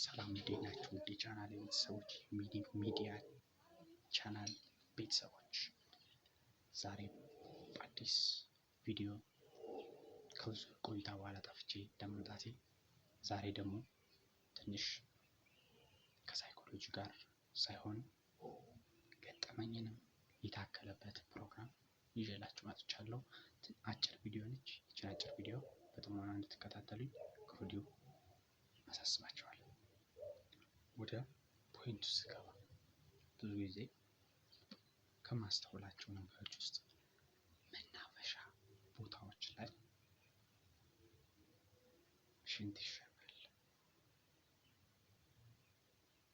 ሰላም እንዴት ናችሁ? ውድ የቻናል ቤተሰቦች ሚዲያ ቻናል ቤተሰቦች ዛሬ በአዲስ ቪዲዮ ከብዙ ቆይታ በኋላ ጠፍቼ ለመምጣቴ ዛሬ ደግሞ ትንሽ ከሳይኮሎጂ ጋር ሳይሆን ገጠመኝንም የታከለበት ፕሮግራም ይዤላችሁ መጥቻለሁ። አጭር ቪዲዮ ነች። ይህችን አጭር ቪዲዮ በጥሞና እንድትከታተሉኝ ከወዲሁ አሳስባችኋለሁ። ወደ ፖይንቱ ስገባ ብዙ ጊዜ ከማስተውላቸው ነገሮች ውስጥ መናፈሻ ቦታዎች ላይ ሽንት ይሸናል።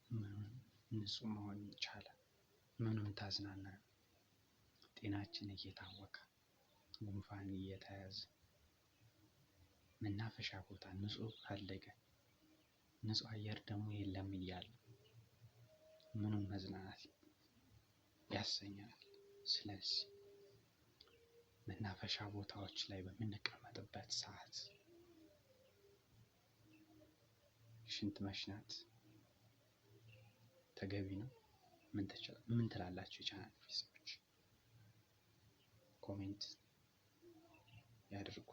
ምኑን ንጹህ መሆን ይቻለ? ምኑን ታዝናናን? ጤናችን እየታወከ ጉንፋን እየተያዘ መናፈሻ ቦታ ንጹህ ፈለገ ንጹህ አየር ደግሞ የለም እያለ ምኑን መዝናናት ያሰኛል። ስለዚህ መናፈሻ ቦታዎች ላይ በምንቀመጥበት ሰዓት ሽንት መሽናት ተገቢ ነው? ምን ትላላችሁ? የቻናል ቤተሰቦች ኮሜንት ያድርጉ።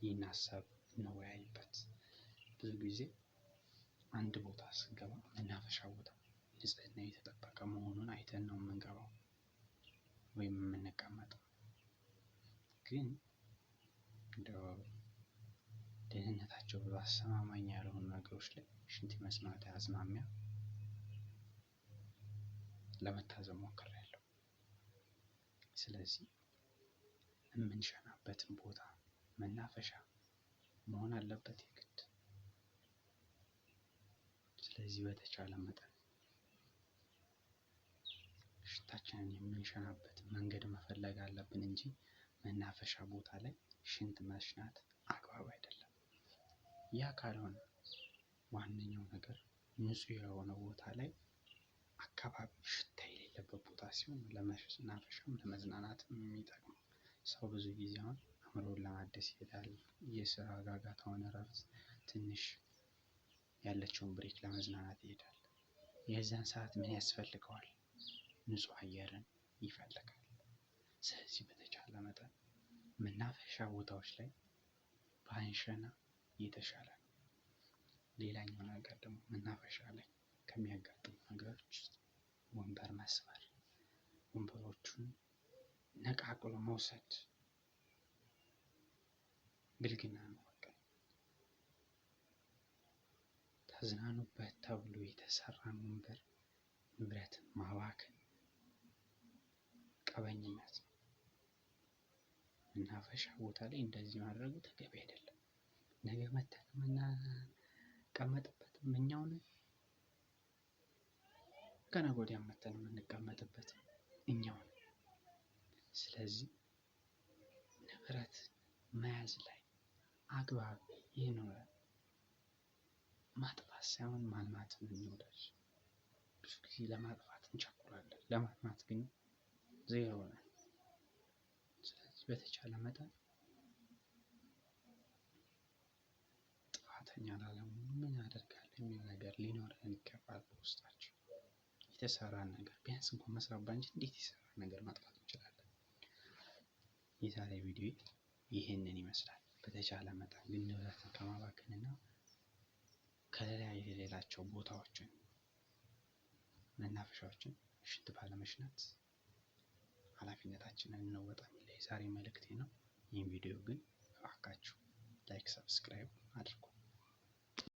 ይህን ሀሳብ እንወያይበት። ብዙ ጊዜ አንድ ቦታ ስንገባ መናፈሻ ቦታ ንጽህና የተጠበቀ መሆኑን አይተን ነው የምንገባው ወይም የምንቀመጠው። ግን እንደው ደህንነታቸው በአስተማማኝ ያልሆኑ ነገሮች ላይ ሽንት የመስማት አዝማሚያ ለመታዘብ ሞክሬያለሁ። ስለዚህ የምንሸናበትን ቦታ መናፈሻ መሆን አለበት የግድ። ስለዚህ በተቻለ መጠን ሽንታችንን የምንሸናበት መንገድ መፈለግ አለብን እንጂ መናፈሻ ቦታ ላይ ሽንት መሽናት አግባብ አይደለም። ያ ካልሆነ ዋነኛው ነገር ንጹህ የሆነ ቦታ ላይ አካባቢ ሽታ የሌለበት ቦታ ሲሆን ለመናፈሻም ለመዝናናትም የሚጠቅመው። ሰው ብዙ ጊዜ አሁን አእምሮን ለማደስ ይሄዳል። የስራ ጋጋታውን እረፍት ትንሽ ያለችውን ብሬክ ለመዝናናት ይሄዳል። የዛን ሰዓት ምን ያስፈልገዋል? ንጹህ አየርን ይፈልጋል። ስለዚህ በተቻለ መጠን መናፈሻ ቦታዎች ላይ ባንሸና የተሻለ ነው። ሌላኛው ነገር ደግሞ መናፈሻ ላይ ከሚያጋጥሙ ነገሮች ውስጥ ወንበር መስበር፣ ወንበሮቹን ነቃቅሎ መውሰድ ብልግና ነው። በቃ ተዝናኑበት ተብሎ የተሰራን ወንበር ንብረትን ማባከን ቀበኝነት ነው። መናፈሻ ቦታ ላይ እንደዚህ ማድረጉ ተገቢ አይደለም። ነገ መተን የምንቀመጥበት እኛው ነን። ከነገ ወዲያ መተን የምንቀመጥበት እኛው ነን። ስለዚህ ንብረት መያዝ ላይ አግባብ ይኖረን። ማጥፋት ሳይሆን ማልማት እንወዳጅ። ብዙ ጊዜ ለማጥፋት እንቸኩላለን፣ ለማልማት ግን ዜሮ ነን። ስለዚህ በተቻለ መጠን ጥፋተኛ ላለመሆን ምን አደርጋለሁ የሚል ነገር ሊኖረን ይገባል። በውስጣችን የተሰራን ነገር ቢያንስ እንኳን መስራት ባንችል እንዴት የተሰራን ነገር ማጥፋት እንችላለን? የዛሬ ቪዲዮ ይህንን ይመስላል። በተቻለ መጠን ግን ንብረትን ከማባከንና ከሌላቸው ቦታዎችን መናፈሻዎችን ሽንት ባለመሽናት ኃላፊነታችንን እንወጣ የሚል የዛሬ መልእክቴ ነው። ይህን ቪዲዮ ግን እባካችሁ ላይክ፣ ሰብስክራይብ አድርጉ።